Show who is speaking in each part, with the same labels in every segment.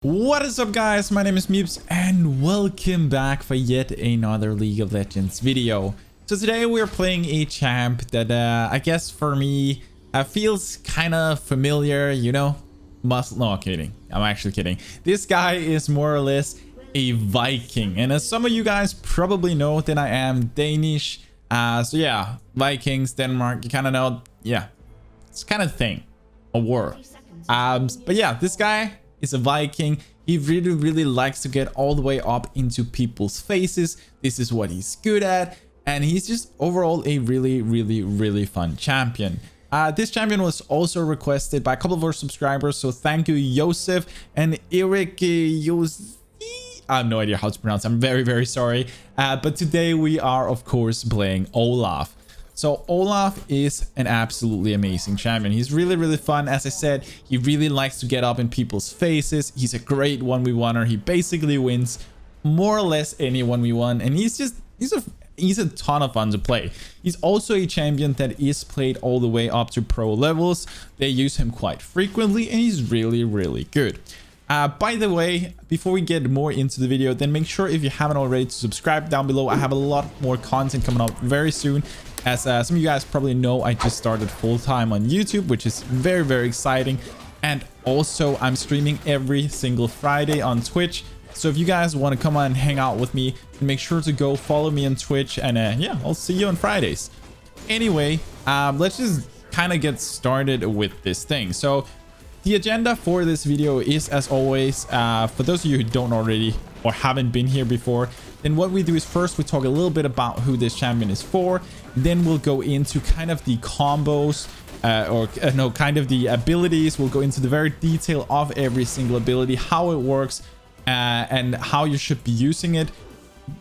Speaker 1: What is up, guys? My name is MipZ and welcome back for yet another League of Legends video. So today we're playing a champ that I guess for me feels kind of familiar, you know. No, I'm kidding. I'm actually kidding. This guy is more or less a Viking, and as some of you guys probably know, that I am Danish. So yeah, Vikings, Denmark, you kind of know. Yeah, it's kind of thing, a war. But yeah, this guy is a Viking. He really likes to get all the way up into people's faces. This is what he's good at, and he's just overall a really fun champion. This champion was also requested by a couple of our subscribers, so thank you, Joseph and Eric. I have no idea how to pronounce. I'm very sorry. But today we are of course playing Olaf. So Olaf is an absolutely amazing champion. He's really fun. As I said, he really likes to get up in people's faces. He's a great 1v1er. He basically wins more or less any 1v1, and he's a ton of fun to play. He's also a champion that is played all the way up to pro levels. They use him quite frequently, and he's really good. By the way, before we get more into the video, then make sure, if you haven't already, to subscribe down below. I have a lot more content coming up very soon. As some of you guys probably know, I just started full-time on YouTube, which is very exciting. And also, I'm streaming every single Friday on Twitch. So if you guys want to come on and hang out with me, make sure to go follow me on Twitch. And yeah, I'll see you on Fridays. Anyway, let's just kind of get started with this thing. So the agenda for this video is, as always, for those of you who don't already or haven't been here before, then what we do is first we talk a little bit about who this champion is for. Then we'll go into kind of the combos, kind of the abilities. We'll go into the very detail of every single ability, how it works, and how you should be using it.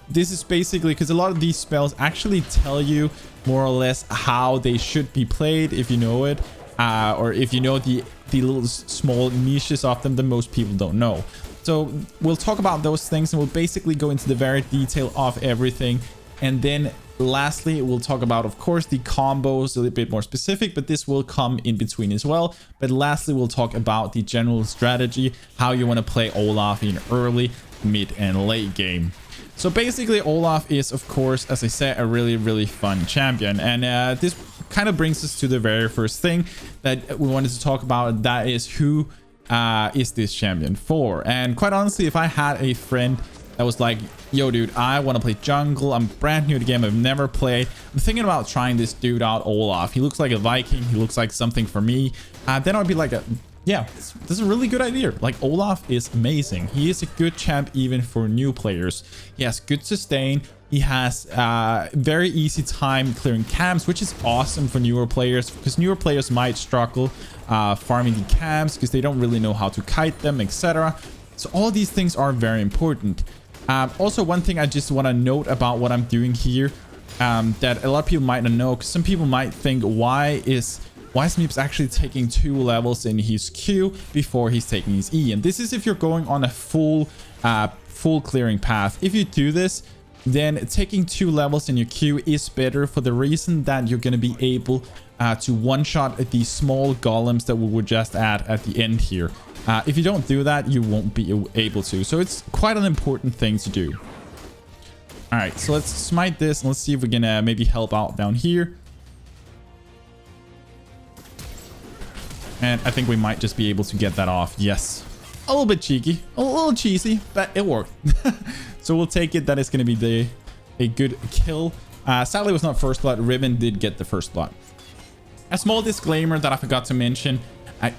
Speaker 1: This is basically because a lot of these spells actually tell you more or less how they should be played if you know it, or if you know the little small niches of them that most people don't know. So we'll talk about those things, and we'll basically go into the very detail of everything. And then lastly, we'll talk about, of course, the combos, a little bit more specific, but this will come in between as well. But lastly, we'll talk about the general strategy, how you want to play Olaf in early, mid, and late game. So basically, Olaf is, of course, as I said, a really fun champion. And this kind of brings us to the very first thing that we wanted to talk about. That is, who is this champion for? And quite honestly, if I had a friend that was like, yo dude, I want to play jungle, I'm brand new to the game, I've never played, I'm thinking about trying this dude out, Olaf, he looks like a Viking, he looks like something for me, then I'd be like, yeah, this is a really good idea. Like, Olaf is amazing. He is a good champ even for new players. He has good sustain. He has very easy time clearing camps, which is awesome for newer players, because newer players might struggle farming the camps because they don't really know how to kite them, etc. So all these things are very important. Also, one thing I just want to note about what I'm doing here, that a lot of people might not know, because some people might think, why is MipZ actually taking 2 levels in his Q before he's taking his E? And this is if you're going on a full clearing path. If you do this, then taking 2 levels in your Q is better, for the reason that you're going to be able to one-shot these small golems that we would just add at the end here. If you don't do that, you won't be able to. So it's quite an important thing to do. All right, so let's smite this, and let's see if we can maybe help out down here. And I think we might just be able to get that off. Yes. A little bit cheeky, a little cheesy, but it worked. So we'll take it. That is going to be a good kill. Sadly, it was not first blood. Ribbon did get the first blood. A small disclaimer that I forgot to mention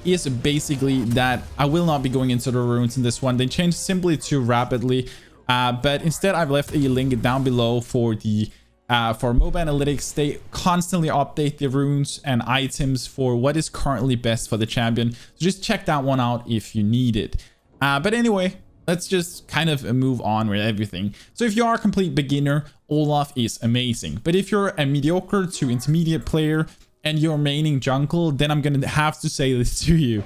Speaker 1: is basically that I will not be going into the runes in this one. They changed simply to rapidly, but instead I've left a link down below for the for MOBA analytics. They constantly update the runes and items for what is currently best for the champion. So just check that one out if you need it. But anyway, let's just kind of move on with everything. So if you are a complete beginner, Olaf is amazing. But if you're a mediocre to intermediate player and you're maining jungle, then I'm gonna have to say this to you.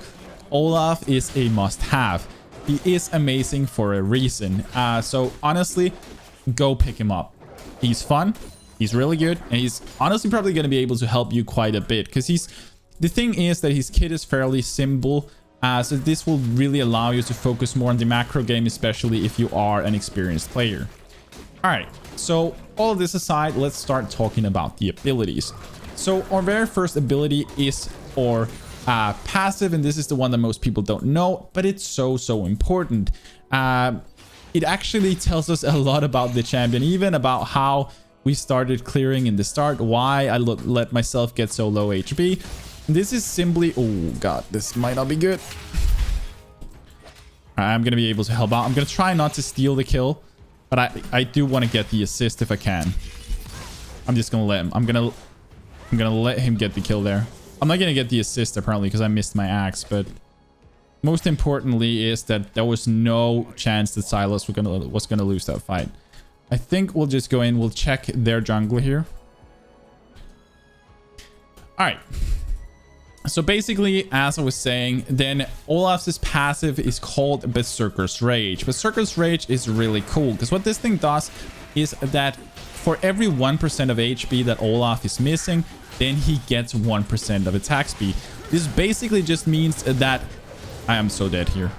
Speaker 1: Olaf is a must-have. He is amazing for a reason. So honestly, go pick him up. He's fun. He's really good, and he's honestly probably going to be able to help you quite a bit, because the thing is that his kit is fairly simple. So this will really allow you to focus more on the macro game, especially if you are an experienced player. All right, so all of this aside, let's start talking about the abilities. So our very first ability is our passive, and this is the one that most people don't know, but it's so important. It actually tells us a lot about the champion, even about how we started clearing in the start, why I let myself get so low HP. This is simply, oh god, this might not be good. I'm gonna be able to help out. I'm gonna try not to steal the kill, but I do want to get the assist if I can. I'm just gonna let him. I'm gonna let him get the kill there. I'm not gonna get the assist apparently because I missed my axe, but most importantly is that there was no chance that Silas was gonna lose that fight. I think we'll just go in. We'll check their jungle here. All right. So basically, as I was saying, then Olaf's passive is called Berserker's Rage. Berserker's Rage is really cool because what this thing does is that for every 1% of HP that Olaf is missing, then he gets 1% of attack speed. This basically just means that I am so dead here.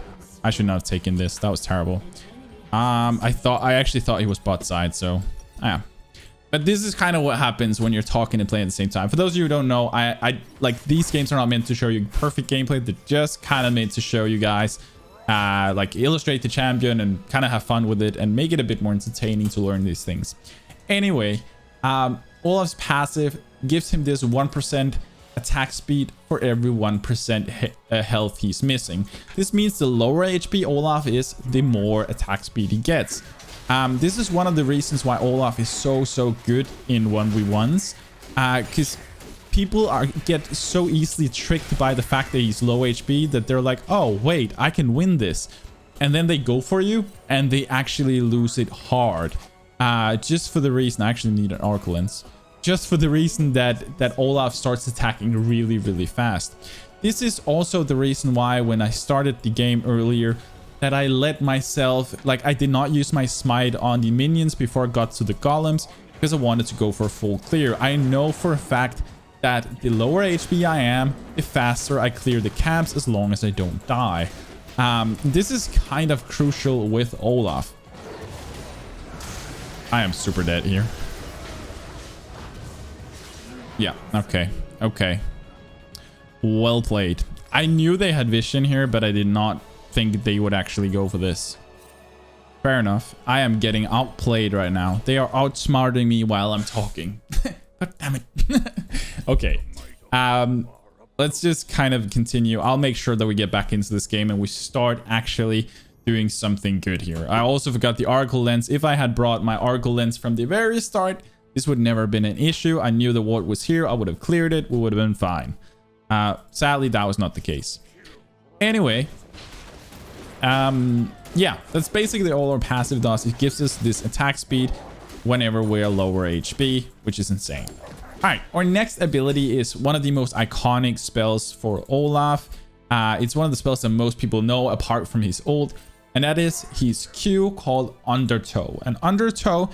Speaker 1: I should not have taken this. That was terrible. I actually thought he was bot side, so yeah. But this is kind of what happens when you're talking and playing at the same time. For those of you who don't know, I like these games are not meant to show you perfect gameplay. They're just kind of meant to show you guys, like illustrate the champion and kind of have fun with it and make it a bit more entertaining to learn these things. Anyway, Olaf's passive gives him this 1% attack speed for every 1% health he's missing. This means the lower HP Olaf is, the more attack speed he gets. This is one of the reasons why Olaf is so good in 1v1s, because people get so easily tricked by the fact that he's low HP that they're like, oh wait, I can win this, and then they go for you and they actually lose it hard, just for the reason I actually need an arc lens, just for the reason that Olaf starts attacking really fast. This is also the reason why when I started the game earlier, that I let myself, like I did not use my smite on the minions before I got to the golems because I wanted to go for a full clear. I know for a fact that the lower HP I am, the faster I clear the camps as long as I don't die. This is kind of crucial with Olaf. I am super dead here. Yeah, okay. Well played. I knew they had vision here, but I did not think they would actually go for this. Fair enough. I am getting outplayed right now. They are outsmarting me while I'm talking. But damn it. Okay. Let's just kind of continue. I'll make sure that we get back into this game and we start actually doing something good here. I also forgot the Oracle lens. If I had brought my Oracle lens from the very start, this would never have been an issue. I knew the ward was here. I would have cleared it. We would have been fine. Sadly, that was not the case. Anyway, yeah, that's basically all our passive does. It gives us this attack speed whenever we're lower HP, which is insane. All right, our next ability is one of the most iconic spells for Olaf. It's one of the spells that most people know apart from his ult, and that is his Q called Undertow. And Undertow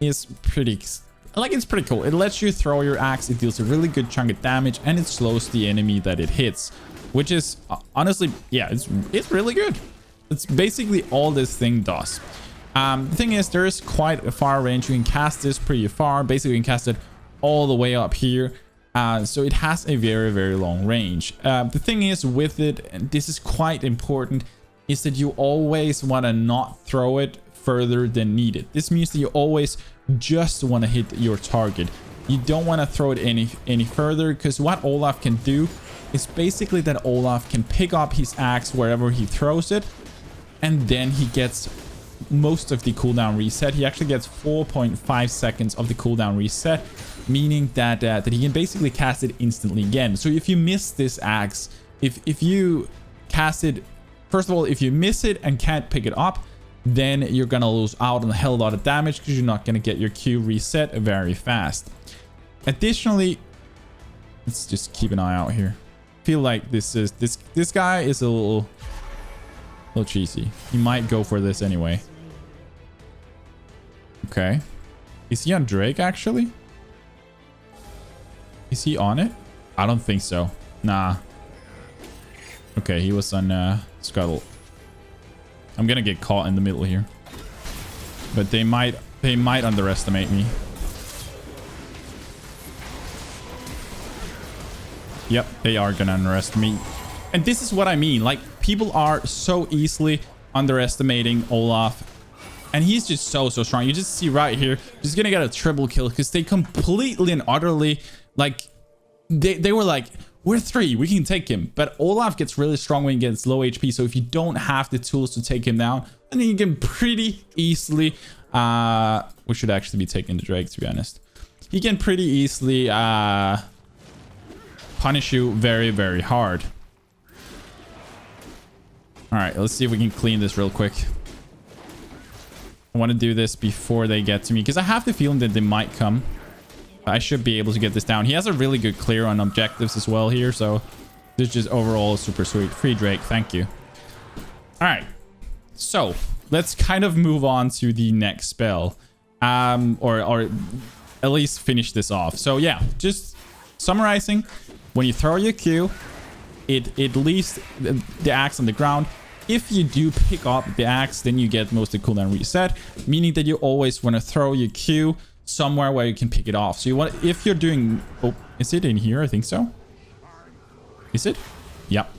Speaker 1: is it's pretty cool. It lets you throw your axe, it deals a really good chunk of damage, and it slows the enemy that it hits, which is honestly, yeah, it's really good. It's basically all this thing does. The thing is, there is quite a far range. You can cast this pretty far. Basically, you can cast it all the way up here. So it has a very long range. The thing is with it, and this is quite important, is that you always want to not throw it further than needed. This means that you always just want to hit your target. You don't want to throw it any further, because what Olaf can do is basically that Olaf can pick up his axe wherever he throws it, and then he gets most of the cooldown reset. He actually gets 4.5 seconds of the cooldown reset, meaning that he can basically cast it instantly again. So if you miss this axe, if you cast it, first of all, if you miss it and can't pick it up, then you're gonna lose out on a hell of a lot of damage because you're not gonna get your Q reset very fast. Additionally, let's just keep an eye out here. I feel like this guy is a little cheesy. He might go for this anyway. Okay. Is he on Drake actually? Is he on it? I don't think so. Nah. Okay, he was on Scuttle. I'm gonna get caught in the middle here. But they might underestimate me. Yep, they are gonna underestimate me. And this is what I mean. Like, people are so easily underestimating Olaf. And he's just so strong. You just see right here, he's gonna get a triple kill because they completely and utterly, like, they were like, we're 3, we can take him. But Olaf gets really strong when he gets low HP. So if you don't have the tools to take him down, then you can pretty easily, we should actually be taking the Drake, to be honest. He can pretty easily punish you very, very hard. All right, let's see if we can clean this real quick. I want to do this before they get to me because I have the feeling that they might come. I should be able to get this down. He has a really good clear on objectives as well here. So this is just overall super sweet. Free Drake. Thank you. All right. So let's kind of move on to the next spell. Or at least finish this off. So yeah, just summarizing. When you throw your Q, it leaves the axe on the ground. If you do pick up the axe, then you get most of the cooldown reset, meaning that you always want to throw your Q somewhere where you can pick it off. So you want, if you're doing, oh, is it in here? I think so. Is it? Yep.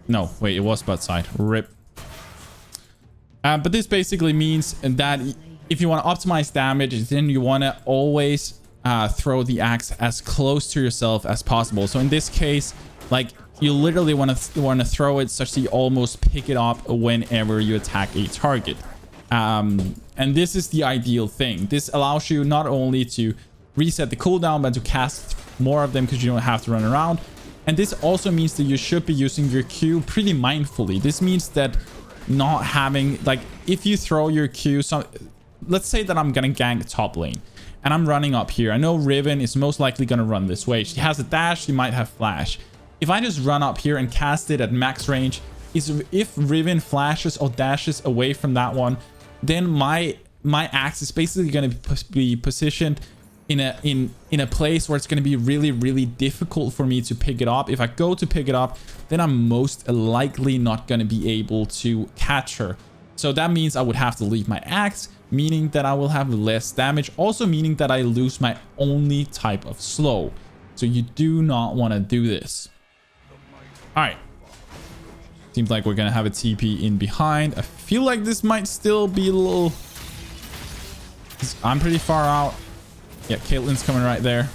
Speaker 1: No, wait, it was butt side. Rip. But this basically means that if you want to optimize damage, then you want to always throw the axe as close to yourself as possible. So in this case, like, you literally want to throw it such that you almost pick it up whenever you attack a target. And this is the ideal thing. This allows you not only to reset the cooldown, but to cast more of them because you don't have to run around. And this also means that you should be using your Q pretty mindfully. This means that not having, like, if you throw your Q, let's say that I'm gonna gank top lane and I'm running up here. I know Riven is most likely gonna run this way. She has a dash, she might have flash. If I just run up here and cast it at max range, if Riven flashes or dashes away from that one, then my axe is basically going to be positioned in a place where it's going to be really, really difficult for me to pick it up. If I go to pick it up, then I'm most likely not going to be able to catch her. So that means I would have to leave my axe, meaning that I will have less damage, also meaning that I lose my only type of slow. So you do not want to do this. All right. Seems like we're going to have a TP in behind. I feel like this might still be a little... I'm pretty far out. Yeah, Caitlyn's coming right there.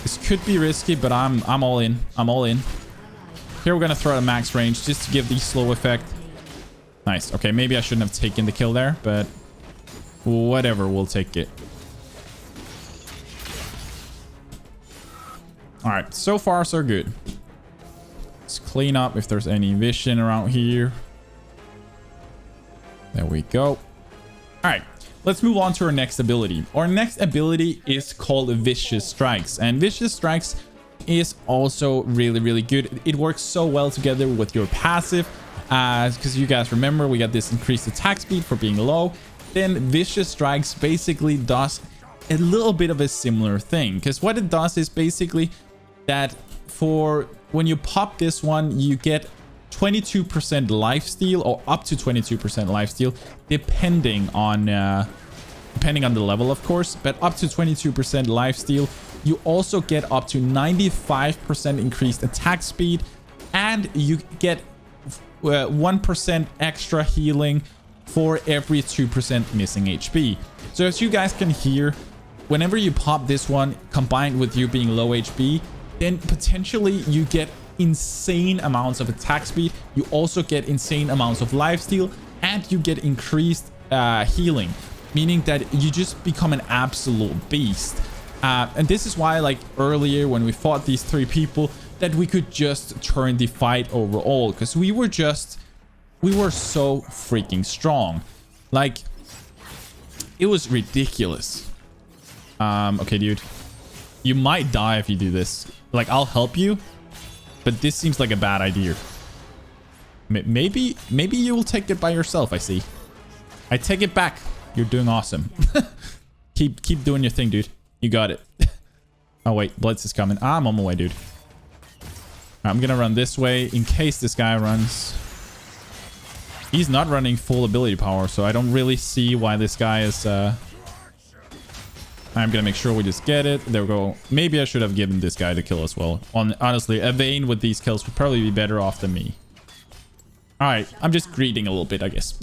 Speaker 1: This could be risky, but I'm all in. I'm all in. Here we're going to throw at max range just to give the slow effect. Nice. Okay, maybe I shouldn't have taken the kill there, but whatever, we'll take it. All right, so far so good. Let's clean up if there's any vision around here. There we go. All right, let's move on to our next ability. Our next ability is called Vicious Strikes, and Vicious Strikes is also really, really good. It works so well together with your passive, because you guys remember we got this increased attack speed for being low. Then Vicious Strikes basically does a little bit of a similar thing, because what it does is basically that for when you pop this one, you get 22% lifesteal, or up to 22% lifesteal, depending on the level, of course, but up to 22% lifesteal. You also get up to 95% increased attack speed, and you get 1% extra healing for every 2% missing HP. So as you guys can hear, whenever you pop this one, combined with you being low HP, then potentially you get insane amounts of attack speed. You also get insane amounts of lifesteal, and you get increased healing, meaning that you just become an absolute beast. And this is why, like earlier when we fought these 3 people, that we could just turn the fight overall, because we were so freaking strong. Like, it was ridiculous. Okay, dude, you might die if you do this. Like, I'll help you, but this seems like a bad idea. Maybe you will take it by yourself. I see. I take it back. You're doing awesome. keep doing your thing, dude. You got it. Oh wait, Blitz is coming. I'm on my way, dude. I'm gonna run this way in case this guy runs. He's not running full ability power, so I don't really see why this guy is... I'm gonna make sure we just get it. There we go. Maybe I should have given this guy the kill as well. Honestly, a Vayne with these kills would probably be better off than me. Alright, I'm just greeting a little bit, I guess.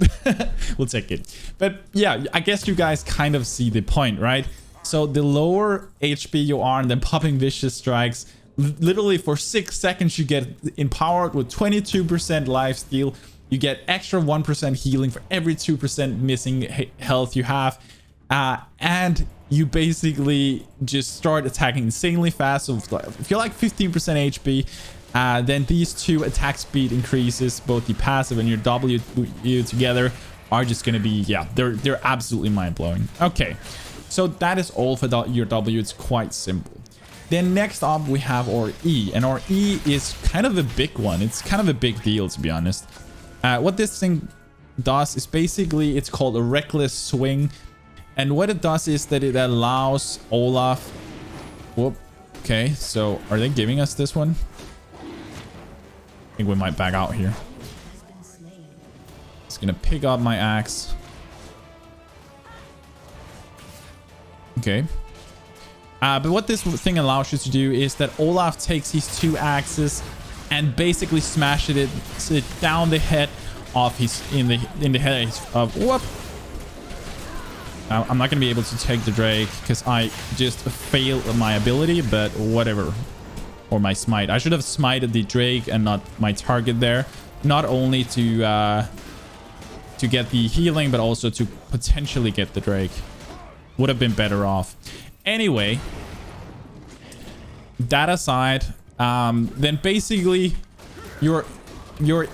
Speaker 1: We'll take it. But yeah, I guess you guys kind of see the point, right? So the lower HP you are and then popping vicious strikes, literally for 6 seconds you get empowered with 22% lifesteal. You get extra 1% healing for every 2% missing health you have. And you basically just start attacking insanely fast. So if you're like 15% HP, then these two attack speed increases, both the passive and your W together are just going to be, yeah, they're absolutely mind-blowing. Okay, so that is all for your W. It's quite simple. Then next up we have our E, and our E is kind of a big one. It's kind of a big deal, to be honest. What this thing does is basically, it's called a reckless swing. And what it does is that it allows Olaf... Whoop. Okay, so are they giving us this one? I think we might back out here. Just gonna pick up my axe. Okay. But what this thing allows you to do is that Olaf takes his two axes and basically smashes it down the head of his in the head of whoop. I'm not gonna be able to take the Drake because I just failed my ability, but whatever. Or my smite. I should have smited the Drake and not my target there. Not only to get the healing, but also to potentially get the Drake. Would have been better off. Anyway, that aside, then basically your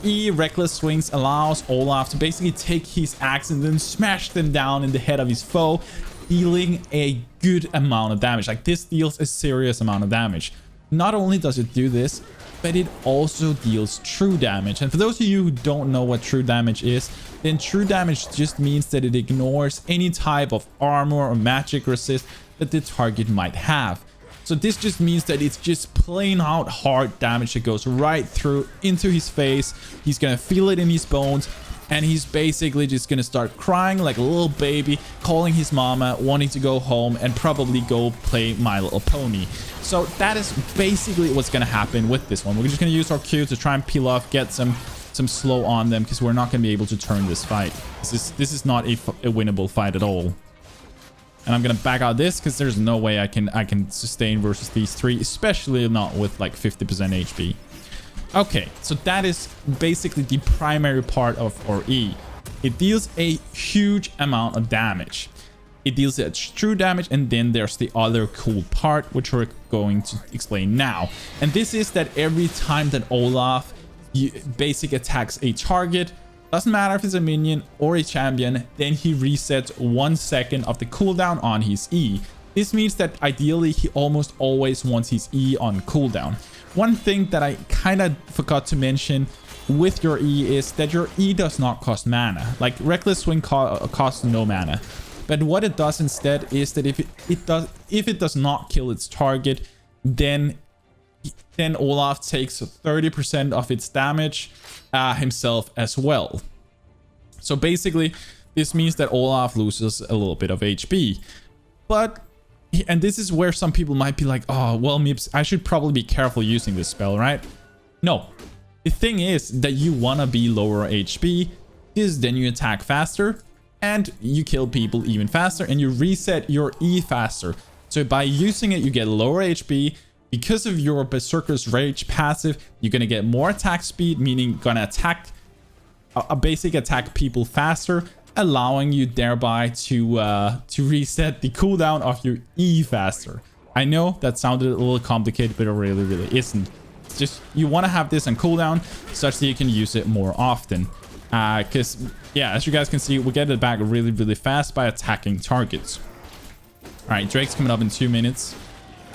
Speaker 1: E reckless swings allows Olaf to basically take his axe and then smash them down in the head of his foe, dealing a good amount of damage. Like, this deals a serious amount of damage. Not only does it do this, but it also deals true damage. And for those of you who don't know what true damage is, then true damage just means that it ignores any type of armor or magic resist that the target might have. So this just means that it's just plain out hard damage that goes right through into his face. He's gonna feel it in his bones, and he's basically just gonna start crying like a little baby, calling his mama, wanting to go home and probably go play My Little Pony. So that is basically what's gonna happen with this one. We're just gonna use our Q to try and peel off, get some slow on them, because we're not gonna be able to turn this fight. This is not a winnable fight at all. And I'm gonna back out this because there's no way I can sustain versus these three, especially not with like 50% HP. Okay, so that is basically the primary part of our E. It deals a huge amount of damage. It deals true damage, and then there's the other cool part, which we're going to explain now. And this is that every time that Olaf basic attacks a target, doesn't matter if it's a minion or a champion, then he resets 1 second of the cooldown on his E. This means that ideally he almost always wants his E on cooldown. One thing that I kind of forgot to mention with your E is that your E does not cost mana. Like, Reckless Swing costs no mana. But what it does instead is that if it does not kill its target, then Olaf takes 30% of its damage himself as well. So basically, this means that Olaf loses a little bit of HP. But, and this is where some people might be like, oh, well, MipZ, I should probably be careful using this spell, right? No. The thing is that you want to be lower HP, because then you attack faster, and you kill people even faster, and you reset your E faster. So by using it, you get lower HP. Because of your Berserker's Rage passive, you're going to get more attack speed, meaning going to attack a basic attack people faster, allowing you thereby to reset the cooldown of your E faster. I know that sounded a little complicated, but it really isn't. It's just you want to have this on cooldown such that you can use it more often. Because, yeah, as you guys can see, we get it back really fast by attacking targets. All right, Drake's coming up in 2 minutes.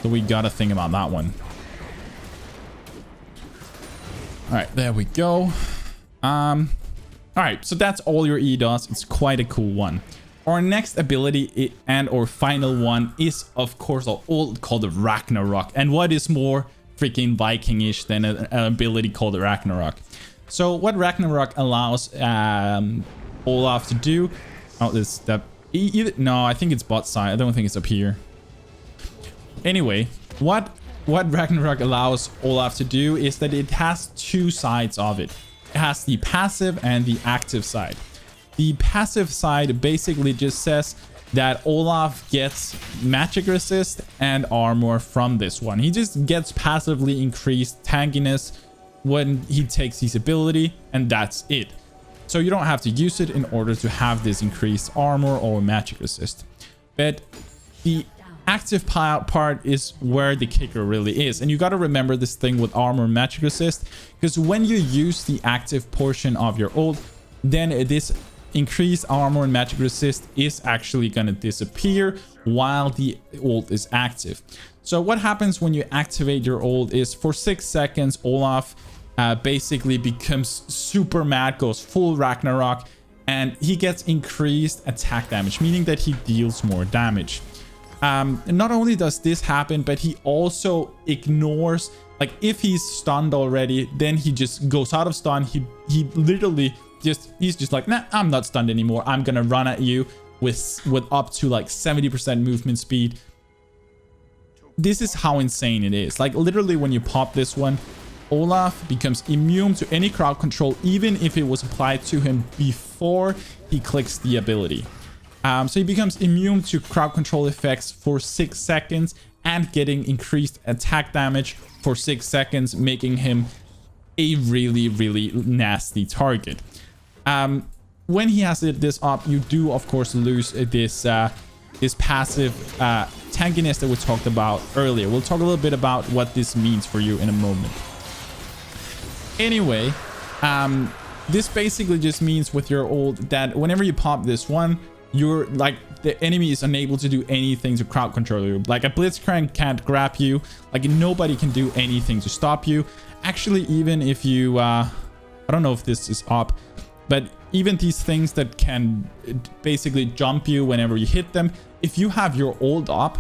Speaker 1: So we gotta think about that one. All right, there we go. All right, so that's all your E does. It's quite a cool one. Our next ability and our final one is, of course, called the Ragnarok. And what is more freaking Vikingish than an ability called Ragnarok. So what Ragnarok allows Olaf to do... Oh, this that no, I think it's bot side. I don't think it's up here. Anyway, what Ragnarok allows Olaf to do is that it has two sides of it. It has the passive and the active side. The passive side basically just says that Olaf gets magic resist and armor from this one. He just gets passively increased tankiness when he takes his ability, and that's it. So you don't have to use it in order to have this increased armor or magic resist. But the active part is where the kicker really is. And you got to remember this thing with armor and magic resist, because when you use the active portion of your ult, then this increased armor and magic resist is actually going to disappear while the ult is active. So what happens when you activate your ult is for 6 seconds, Olaf basically becomes super mad, goes full Ragnarok, and he gets increased attack damage, meaning that he deals more damage. Not only does this happen, but he also ignores, like if he's stunned already, then he just goes out of stun. He literally he's just like, nah, I'm not stunned anymore. I'm gonna run at you with up to like 70% movement speed. This is how insane it is. Like literally when you pop this one, Olaf becomes immune to any crowd control, even if it was applied to him before he clicks the ability. So he becomes immune to crowd control effects for 6 seconds and getting increased attack damage for 6 seconds, making him a really, really nasty target. When he has this up, you do of course lose this passive tankiness that we talked about earlier. We'll talk a little bit about what this means for you in a moment. Anyway, this basically just means with your ult that whenever you pop this one, you're like, the enemy is unable to do anything to crowd control you. Like a Blitzcrank can't grab you, like nobody can do anything to stop you. Actually, even if you I don't know if this is up, but even these things that can basically jump you whenever you hit them, if you have your ult up,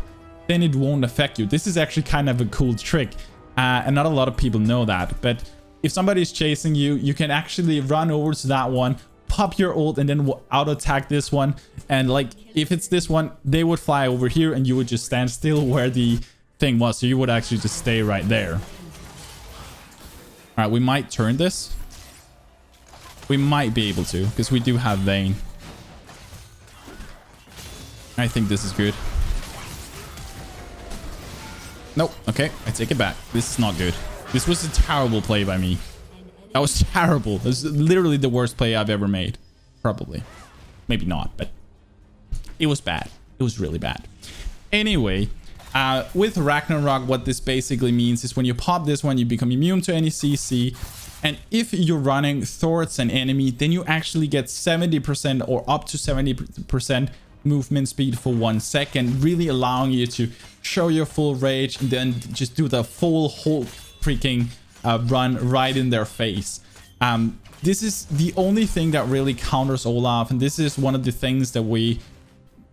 Speaker 1: then it won't affect you. This is actually kind of a cool trick, and not a lot of people know that. But if somebody is chasing you, you can actually run over to that one, pop your ult, and then auto attack this one. And like if it's this one, they would fly over here and you would just stand still where the thing was. So you would actually just stay right there. All right, we might turn this. We might be able to, because we do have Vayne. I think this is good. Nope. Okay, I take it back. This is not good. This was a terrible play by me. That was terrible. This is literally the worst play I've ever made. Probably. Maybe not, but it was bad. It was really bad. Anyway, with Ragnarok, what this basically means is when you pop this one, you become immune to any CC. And if you're running towards an enemy, then you actually get 70% or up to 70% movement speed for 1 second, really allowing you to show your full rage and then just do the full whole freaking run right in their face. This is the only thing that really counters Olaf, and this is one of the things that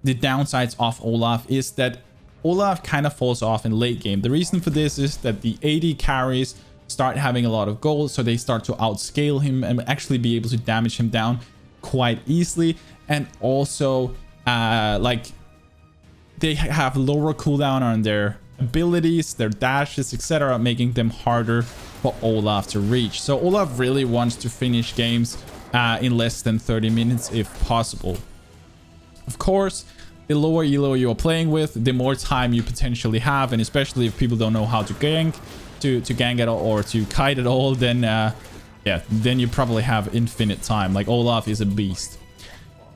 Speaker 1: the downsides of Olaf is that Olaf kind of falls off in late game. The reason for this is that the AD carries start having a lot of gold, so they start to outscale him and actually be able to damage him down quite easily. And also like they have lower cooldown on their abilities, their dashes, etc., making them harder for Olaf to reach. So Olaf really wants to finish games in less than 30 minutes if possible. Of course, the lower elo you're playing with, the more time you potentially have, and especially if people don't know how to gank, to gank at all or to kite at all, then yeah, then you probably have infinite time. Like Olaf is a beast.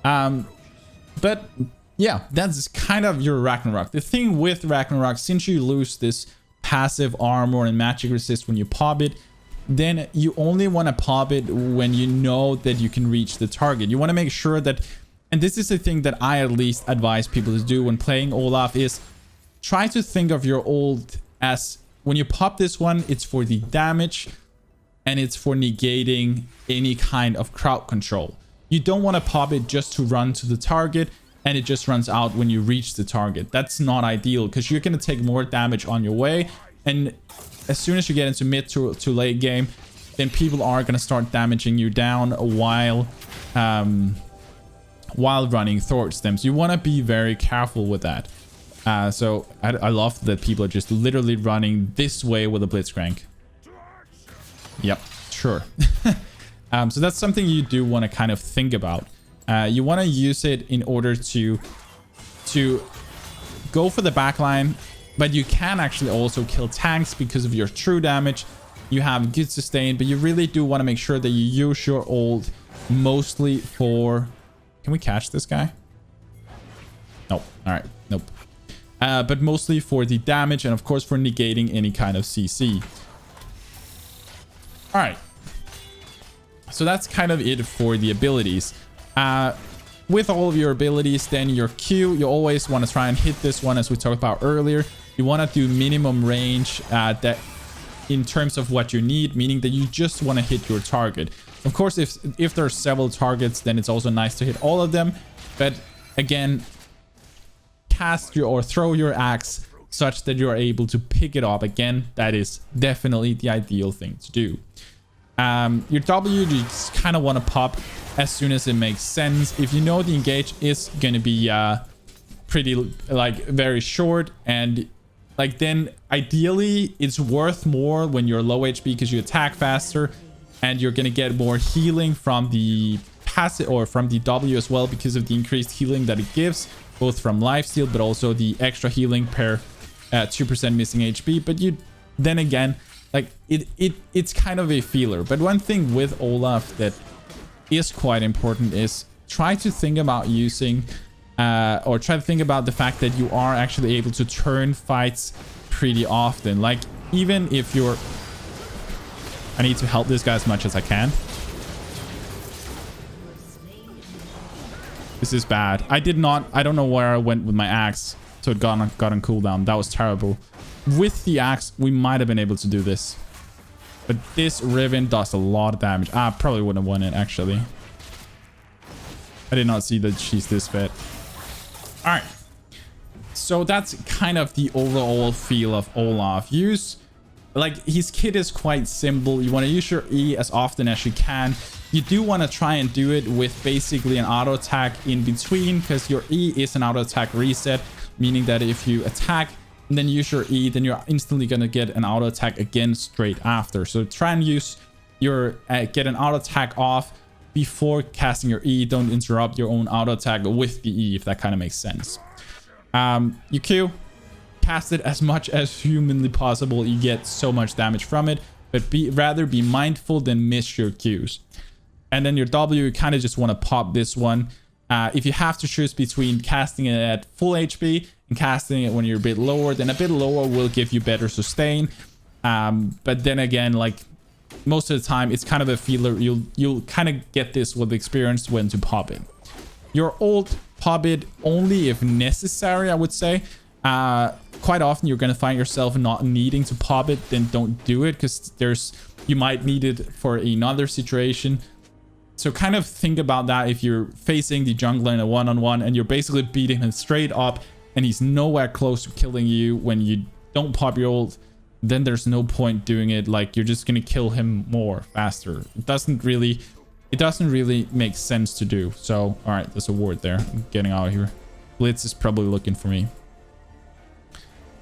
Speaker 1: But yeah, that's kind of your Ragnarok. The thing with Ragnarok, since you lose this passive armor and magic resist when you pop it, then you only want to pop it when you know that you can reach the target. You want to make sure that, and this is the thing that I at least advise people to do when playing Olaf, is try to think of your ult as when you pop this one, it's for the damage and it's for negating any kind of crowd control. You don't want to pop it just to run to the target and it just runs out when you reach the target. That's not ideal, because you're going to take more damage on your way. And as soon as you get into mid to late game, then people are going to start damaging you down while running towards them. So you want to be very careful with that. So I love that people are just literally running this way with a blitzcrank. Yep, sure. So that's something you do want to kind of think about. You want to use it in order to go for the backline, but you can actually also kill tanks because of your true damage. You have good sustain, but you really do want to make sure that you use your ult mostly for... Can we catch this guy? Nope. All right. Nope. But mostly for the damage and of course for negating any kind of CC. All right. So that's kind of it for the abilities. With all of your abilities, then your Q, you always want to try and hit this one as we talked about earlier. You want to do minimum range that in terms of what you need, meaning that you just want to hit your target. Of course, if there's several targets, then it's also nice to hit all of them. But again, cast your or throw your axe such that you're able to pick it up. Again, that is definitely the ideal thing to do. Your W, you just kind of want to pop as soon as it makes sense. If you know the engage is going to be pretty like very short, and like then ideally it's worth more when you're low HP because you attack faster and you're going to get more healing from the passive or from the W as well because of the increased healing that it gives, both from lifesteal but also the extra healing per 2% missing HP. But you then again, like it's kind of a feeler. But one thing with Olaf that is quite important is try to think about using or try to think about the fact that you are actually able to turn fights pretty often. Like even if you're... I need to help this guy as much as I can. This is bad. I don't know where I went with my axe, so it got on cooldown. That was terrible. With the axe, we might have been able to do this. But this Riven does a lot of damage. I probably wouldn't have won it, actually. I did not see that she's this fit. All right. So that's kind of the overall feel of Olaf. Like, his kit is quite simple. You want to use your E as often as you can. You do want to try and do it with basically an auto attack in between, because your E is an auto attack reset, meaning that if you attack and then use your E, then you're instantly going to get an auto attack again straight after. So try and use your get an auto attack off before casting your E. Don't interrupt your own auto attack with the E, if that kind of makes sense. You Q, cast it as much as humanly possible. You get so much damage from it, but rather be mindful than miss your Qs. And then your W, you kind of just want to pop this one. If you have to choose between casting it at full HP and casting it when you're a bit lower, then a bit lower will give you better sustain. But then again, like most of the time, it's kind of a feeler. You'll kind of get this with experience when to pop it. Your ult, pop it only if necessary, I would say. Quite often you're going to find yourself not needing to pop it, then don't do it, because you might need it for another situation. So kind of think about that if you're facing the jungler in a one-on-one and you're basically beating him straight up and he's nowhere close to killing you when you don't pop your ult, then there's no point doing it. Like, you're just going to kill him more faster. It doesn't really make sense to do. So, all right, there's a ward there. I'm getting out of here. Blitz is probably looking for me.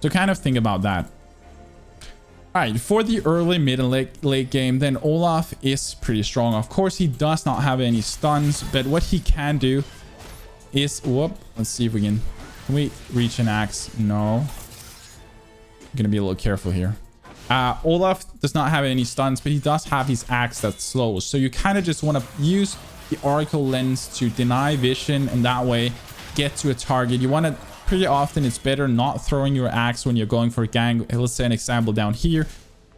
Speaker 1: So kind of think about that. All right, for the early, mid, and late game, then Olaf is pretty strong. Of course, he does not have any stuns, but what he can do is... Whoop. Let's see if we can... Can we reach an axe? No. I'm going to be a little careful here. Olaf does not have any stuns, but he does have his axe that slows. So you kind of just want to use the Oracle Lens to deny vision, and that way get to a target. You want to... Pretty often it's better not throwing your axe when you're going for a gang. Let's say an example down here,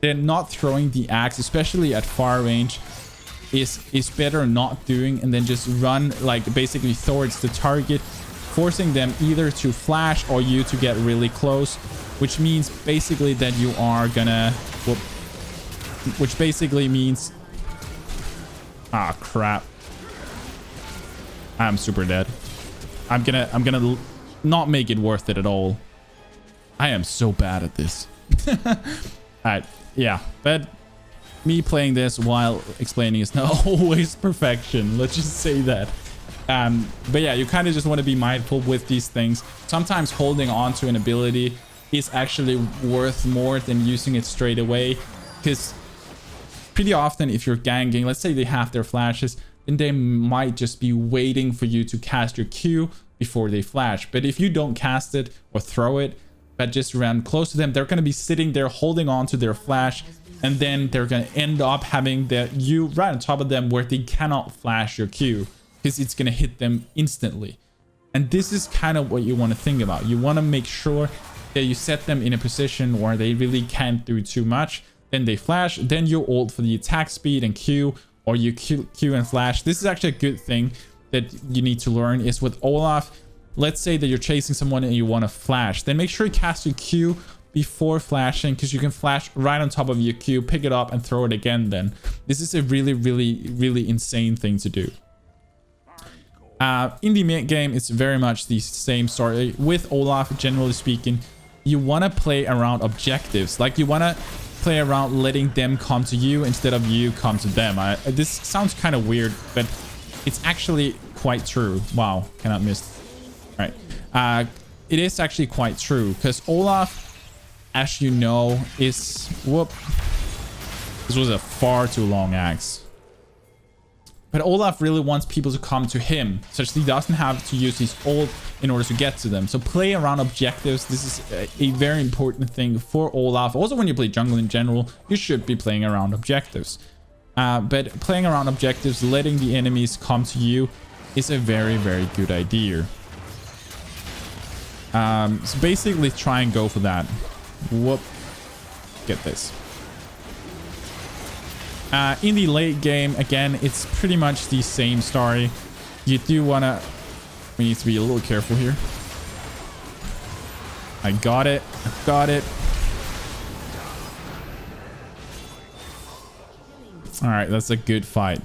Speaker 1: then not throwing the axe, especially at far range, is better not doing, and then just run like basically towards the target, forcing them either to flash or you to get really close, which means basically that you are gonna which basically means crap, I'm super dead. I'm gonna not make it worth it at all. I am so bad at this. Yeah, but me playing this while explaining is not always perfection. Let's just say that. But yeah, you kind of just want to be mindful with these things. Sometimes holding on to an ability is actually worth more than using it straight away, because pretty often if you're ganking, let's say they have their flashes, then they might just be waiting for you to cast your Q before they flash. But if you don't cast it or throw it, but just run close to them, they're going to be sitting there holding on to their flash, and then they're going to end up having you right on top of them where they cannot flash your Q, because it's going to hit them instantly. And this is kind of what you want to think about. You want to make sure that you set them in a position where they really can't do too much. Then they flash, then you ult for the attack speed and Q, or you Q and flash. This is actually a good thing that you need to learn, is with Olaf. Let's say that you're chasing someone and you want to flash, then make sure you cast your Q before flashing, because you can flash right on top of your Q, pick it up and throw it again. Then this is a really insane thing to do. In the mid game, it's very much the same story with Olaf. Generally speaking, you want to play around objectives. Like, you want to play around letting them come to you instead of you come to them. This sounds kind of weird, but it's actually quite true. Wow, cannot miss. All right, it is actually quite true, because Olaf, as you know, is this was a far too long axe. But Olaf really wants people to come to him, such that he doesn't have to use his ult in order to get to them. So play around objectives. This is a very important thing for Olaf. Also, when you play jungle in general, you should be playing around objectives. But playing around objectives, letting the enemies come to you, is a very good idea. So basically try and go for that. Whoop. Get this. In the late game, again, it's pretty much the same story. You do want to... We need to be a little careful here. I got it. I got it. All right, that's a good fight.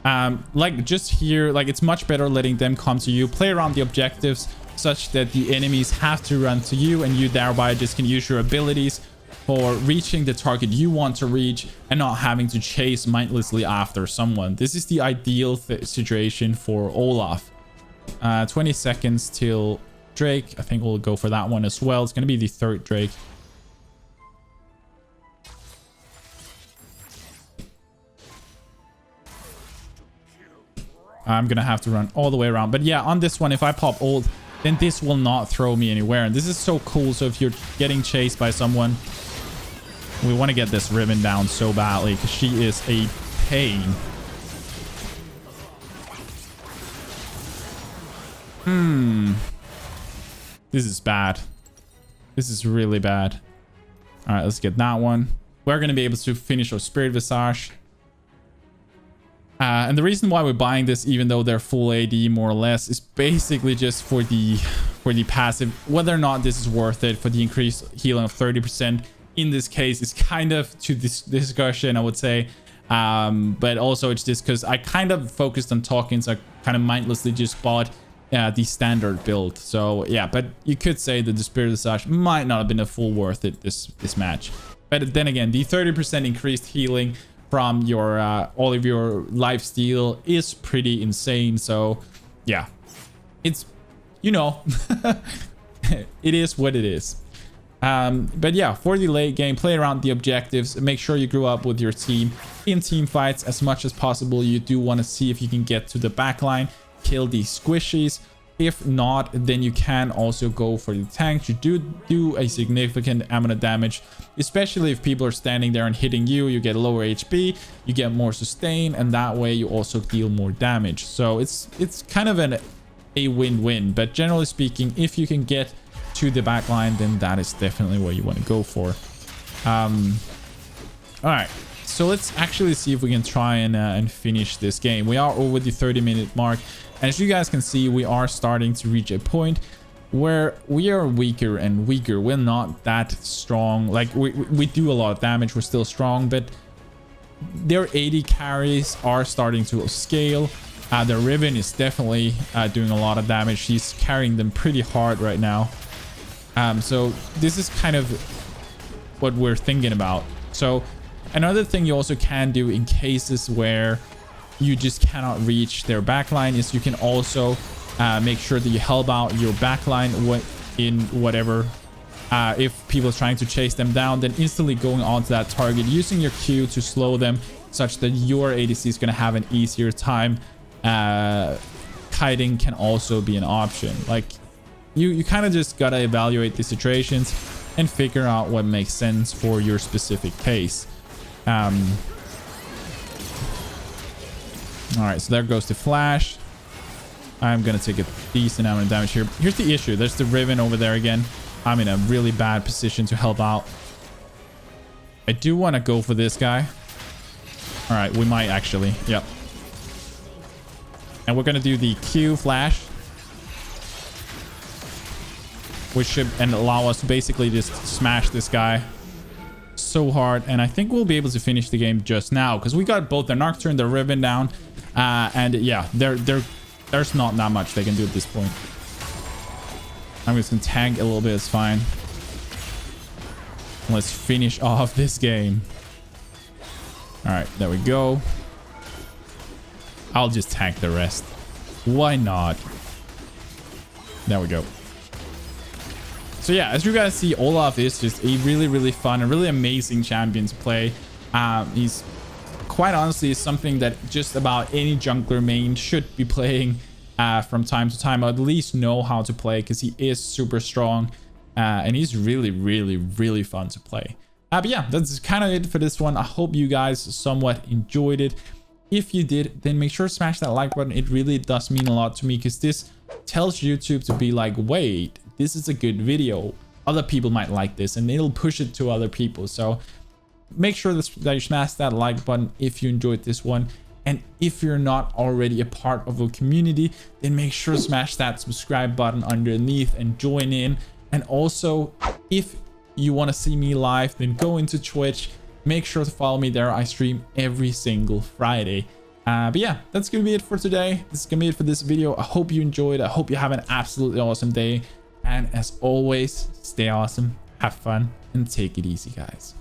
Speaker 1: Like, just here, like, it's much better letting them come to you. Play around the objectives such that the enemies have to run to you, and you thereby just can use your abilities for reaching the target you want to reach and not having to chase mindlessly after someone. This is the ideal situation for Olaf. 20 seconds till Drake. I think we'll go for that one as well. It's going to be the third Drake. I'm going to have to run all the way around. But yeah, on this one, if I pop ult, then this will not throw me anywhere. And this is so cool. So if you're getting chased by someone, we want to get this Riven down so badly, because she is a pain. This is bad. This is really bad. All right, let's get that one. We're going to be able to finish our Spirit Visage. And the reason why we're buying this, even though they're full AD more or less, is basically just for the passive. Whether or not this is worth it for the increased healing of 30%. In this case, it's kind of to this discussion, I would say. But also it's just because I kind of focused on talking, so I kind of mindlessly just bought the standard build. So yeah, but you could say that the Spirit Visage might not have been a full worth it this match. But then again, the 30% increased healing from your all of your lifesteal is pretty insane. So yeah, it's, you know, it is what it is. But yeah, for the late game, play around the objectives. Make sure you grow up with your team in team fights as much as possible. You do want to see if you can get to the backline, kill these squishies. If not, then you can also go for the tanks. You do a significant amount of damage, especially if people are standing there and hitting you. You get lower HP, you get more sustain, and that way you also deal more damage. So it's kind of a win-win. But generally speaking, if you can get to the backline, then that is definitely what you want to go for. All right, so let's actually see if we can try and finish this game. We are over the 30-minute mark, and as you guys can see, we are starting to reach a point where we are weaker and weaker. We're not that strong. Like, we do a lot of damage, we're still strong, but their 80 carries are starting to scale. The Riven is definitely doing a lot of damage. She's carrying them pretty hard right now. So this is kind of what we're thinking about. So another thing you also can do in cases where you just cannot reach their backline is you can also make sure that you help out your backline in whatever. If people are trying to chase them down, then instantly going onto that target using your Q to slow them, such that your ADC is going to have an easier time. Kiting can also be an option. Like you kind of just gotta evaluate the situations and figure out what makes sense for your specific case. All right, so there goes the flash. I'm gonna take a decent amount of damage here. Here's the issue. There's the Riven over there again. I'm in a really bad position to help out. I do want to go for this guy. All right, we might actually. Yep. And we're going to do the Q flash, which should allow us to basically just smash this guy so hard. And I think we'll be able to finish the game just now because we got both the Nocturne, the Riven down. And yeah, there's not that much they can do at this point. I'm just going to tank a little bit. It's fine. Let's finish off this game. All right, there we go. I'll just tank the rest. Why not? There we go. So yeah, as you guys see, Olaf is just a really, really fun and really amazing champion to play. He's quite honestly something that just about any jungler main should be playing from time to time, or at least know how to play, because he is super strong and he's really, really, really fun to play. But yeah, that's kind of it for this one. I hope you guys somewhat enjoyed it. If you did, then make sure to smash that like button. It really does mean a lot to me, because this tells YouTube to be like, wait, this is a good video. Other people might like this, and it'll push it to other people. So make sure that you smash that like button if you enjoyed this one. And if you're not already a part of a community, then make sure to smash that subscribe button underneath and join in. And also, if you want to see me live, then go into Twitch. Make sure to follow me there. I stream every single Friday. But yeah, that's gonna be it for today. This is gonna be it for this video. I hope you enjoyed. I hope you have an absolutely awesome day. And as always, stay awesome, have fun, and take it easy, guys.